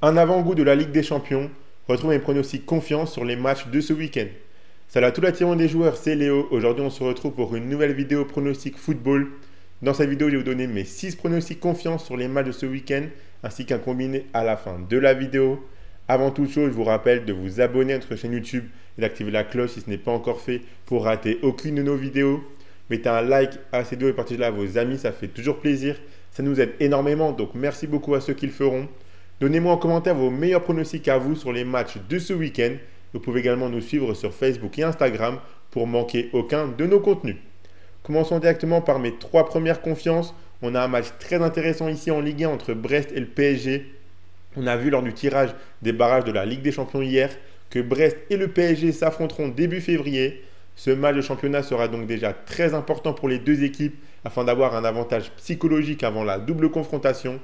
Un avant-goût de la Ligue des Champions. Retrouve mes pronostics confiance sur les matchs de ce week-end. Salut à tout l'attirant des joueurs, c'est Léo. Aujourd'hui, on se retrouve pour une nouvelle vidéo pronostic football. Dans cette vidéo, je vais vous donner mes 6 pronostics confiance sur les matchs de ce week-end, ainsi qu'un combiné à la fin de la vidéo. Avant toute chose, je vous rappelle de vous abonner à notre chaîne YouTube et d'activer la cloche si ce n'est pas encore fait pour rater aucune de nos vidéos. Mettez un like à cette vidéo et partagez-la à vos amis, ça fait toujours plaisir. Ça nous aide énormément, donc merci beaucoup à ceux qui le feront. Donnez-moi en commentaire vos meilleurs pronostics à vous sur les matchs de ce week-end. Vous pouvez également nous suivre sur Facebook et Instagram pour manquer aucun de nos contenus. Commençons directement par mes 3 premières confiances. On a un match très intéressant ici en Ligue 1 entre Brest et le PSG. On a vu lors du tirage des barrages de la Ligue des Champions hier que Brest et le PSG s'affronteront début février. Ce match de championnat sera donc déjà très important pour les deux équipes afin d'avoir un avantage psychologique avant la double confrontation.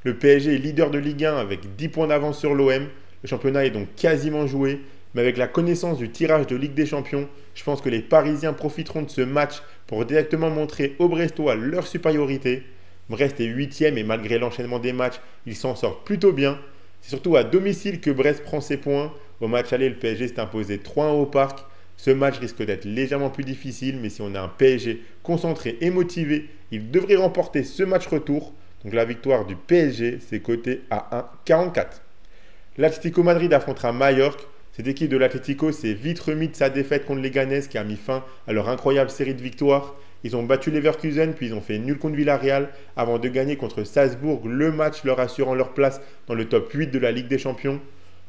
Le PSG est leader de Ligue 1 avec 10 points d'avance sur l'OM. Le championnat est donc quasiment joué. Mais avec la connaissance du tirage de Ligue des Champions, je pense que les Parisiens profiteront de ce match pour directement montrer aux Brestois leur supériorité. Brest est 8e et malgré l'enchaînement des matchs, ils s'en sortent plutôt bien. C'est surtout à domicile que Brest prend ses points. Au match aller, le PSG s'est imposé 3-1 au parc. Ce match risque d'être légèrement plus difficile, mais si on a un PSG concentré et motivé, il devrait remporter ce match retour. Donc la victoire du PSG, c'est coté à 1,44. L'Atlético Madrid affrontera Majorque. Cette équipe de l'Atlético s'est vite remise de sa défaite contre les Leganés qui a mis fin à leur incroyable série de victoires. Ils ont battu Leverkusen puis ils ont fait nul contre Villarreal avant de gagner contre Salzbourg, le match leur assurant leur place dans le top 8 de la Ligue des Champions.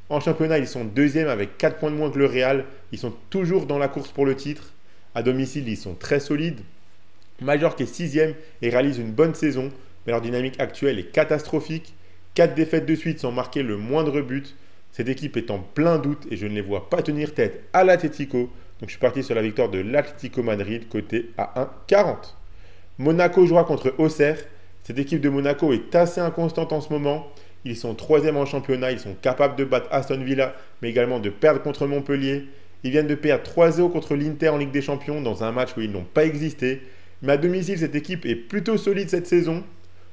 En championnat, ils sont deuxième avec 4 points de moins que le Real. Ils sont toujours dans la course pour le titre. À domicile, ils sont très solides. Majorque est 6e et réalise une bonne saison, mais leur dynamique actuelle est catastrophique. 4 défaites de suite sans marquer le moindre but. Cette équipe est en plein doute et je ne les vois pas tenir tête à l'Atlético. Donc je suis parti sur la victoire de l'Atlético Madrid, côté à 1,40. Monaco jouera contre Auxerre. Cette équipe de Monaco est assez inconstante en ce moment. Ils sont 3e en championnat, ils sont capables de battre Aston Villa, mais également de perdre contre Montpellier. Ils viennent de perdre 3-0 contre l'Inter en Ligue des Champions dans un match où ils n'ont pas existé. Mais à domicile, cette équipe est plutôt solide cette saison.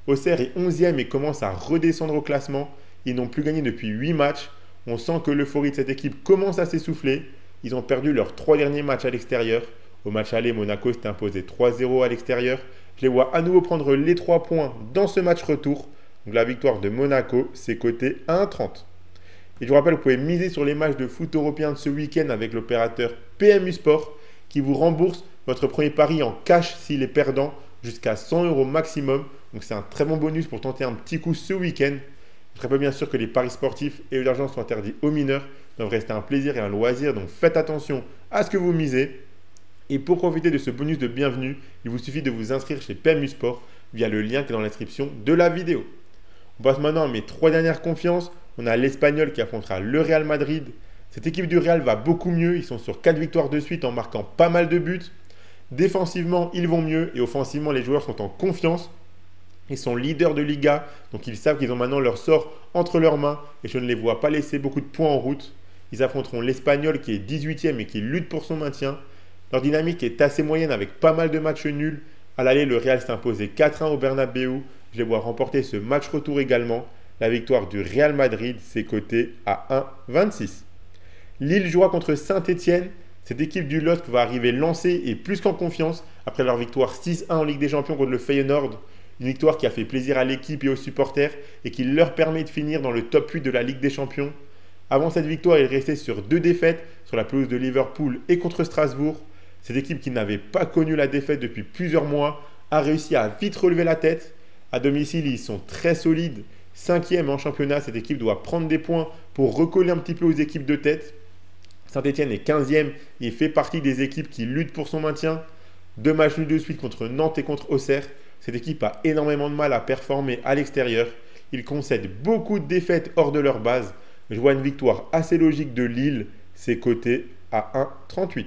Auxerre est 11e et commence à redescendre au classement. Ils n'ont plus gagné depuis 8 matchs. On sent que l'euphorie de cette équipe commence à s'essouffler. Ils ont perdu leurs 3 derniers matchs à l'extérieur. Au match aller, Monaco s'est imposé 3-0 à l'extérieur. Je les vois à nouveau prendre les 3 points dans ce match retour. Donc la victoire de Monaco, c'est coté à 1,30. Et je vous rappelle, vous pouvez miser sur les matchs de foot européen de ce week-end avec l'opérateur PMU Sport qui vous rembourse votre premier pari en cash s'il est perdant jusqu'à 100 € maximum. Donc c'est un très bon bonus pour tenter un petit coup ce week-end. Je rappelle bien sûr que les paris sportifs et l'argent sont interdits aux mineurs. Ils doivent rester un plaisir et un loisir, donc faites attention à ce que vous misez. Et pour profiter de ce bonus de bienvenue, il vous suffit de vous inscrire chez PMU Sport via le lien qui est dans la description de la vidéo. On passe maintenant à mes 3 dernières confiances. On a l'Espagnol qui affrontera le Real Madrid. Cette équipe du Real va beaucoup mieux. Ils sont sur 4 victoires de suite en marquant pas mal de buts. Défensivement, ils vont mieux et offensivement, les joueurs sont en confiance. Ils sont leaders de Liga, donc ils savent qu'ils ont maintenant leur sort entre leurs mains et je ne les vois pas laisser beaucoup de points en route. Ils affronteront l'Espagnol qui est 18e et qui lutte pour son maintien. Leur dynamique est assez moyenne avec pas mal de matchs nuls. À l'aller, le Real s'est imposé 4-1 au Bernabéu. Je les vois remporter ce match retour également. La victoire du Real Madrid, c'est coté à 1,26. Lille jouera contre Saint-Etienne. Cette équipe du LOSC va arriver lancée et plus qu'en confiance après leur victoire 6-1 en Ligue des Champions contre le Feyenoord. Une victoire qui a fait plaisir à l'équipe et aux supporters et qui leur permet de finir dans le top 8 de la Ligue des Champions. Avant cette victoire, ils restaient sur 2 défaites sur la pelouse de Liverpool et contre Strasbourg. Cette équipe qui n'avait pas connu la défaite depuis plusieurs mois a réussi à vite relever la tête. À domicile, ils sont très solides. 5e en championnat, cette équipe doit prendre des points pour recoller un petit peu aux équipes de tête. Saint-Etienne est 15e et fait partie des équipes qui luttent pour son maintien. 2 matchs nuls de suite contre Nantes et contre Auxerre. Cette équipe a énormément de mal à performer à l'extérieur. Ils concèdent beaucoup de défaites hors de leur base. Je vois une victoire assez logique de Lille, c'est coté à 1,38.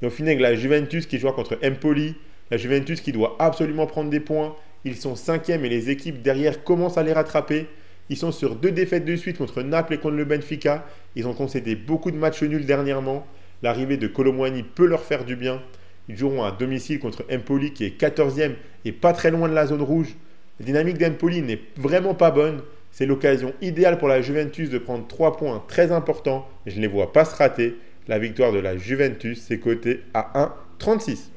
Et on finit avec la Juventus qui jouera contre Empoli. La Juventus qui doit absolument prendre des points. Ils sont 5e et les équipes derrière commencent à les rattraper. Ils sont sur 2 défaites de suite contre Naples et contre le Benfica. Ils ont concédé beaucoup de matchs nuls dernièrement. L'arrivée de Kolo Muani peut leur faire du bien. Ils joueront à domicile contre Empoli qui est 14e et pas très loin de la zone rouge. La dynamique d'Empoli n'est vraiment pas bonne. C'est l'occasion idéale pour la Juventus de prendre 3 points très importants. Mais je ne les vois pas se rater. La victoire de la Juventus, c'est coté à 1,36.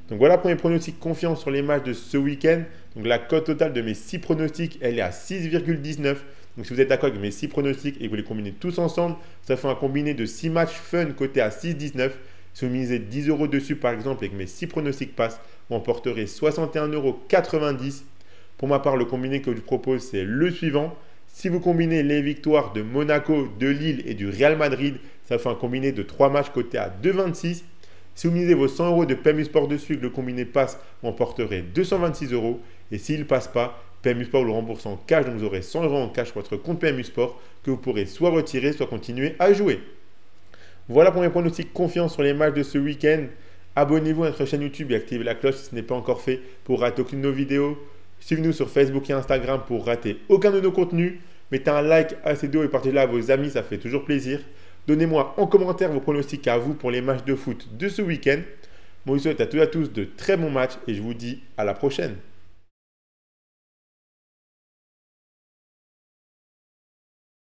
Donc voilà pour mes pronostics confiants sur les matchs de ce week-end. Donc la cote totale de mes 6 pronostics, elle est à 6,19. Donc si vous êtes d'accord avec mes 6 pronostics et que vous les combinez tous ensemble, ça fait un combiné de 6 matchs fun coté à 6,19. Si vous misez 10 euros dessus par exemple et que mes 6 pronostics passent, vous emporterez 61,90 euros. Pour ma part, le combiné que je vous propose, c'est le suivant. Si vous combinez les victoires de Monaco, de Lille et du Real Madrid, ça fait un combiné de 3 matchs coté à 2,26. Si vous misez vos 100 euros de PMU Sport dessus et que le combiné passe, vous emporterez 226 euros. Et s'il ne passe pas, PMU Sport vous le rembourse en cash. Donc vous aurez 100 euros en cash sur votre compte PMU Sport que vous pourrez soit retirer, soit continuer à jouer. Voilà pour mes pronostics confiants sur les matchs de ce week-end. Abonnez-vous à notre chaîne YouTube et activez la cloche si ce n'est pas encore fait pour rater aucune de nos vidéos. Suivez-nous sur Facebook et Instagram pour rater aucun de nos contenus. Mettez un like à cette vidéo et partagez-la à vos amis, ça fait toujours plaisir. Donnez-moi en commentaire vos pronostics à vous pour les matchs de foot de ce week-end. Moi, je vous souhaite à tous de très bons matchs et je vous dis à la prochaine.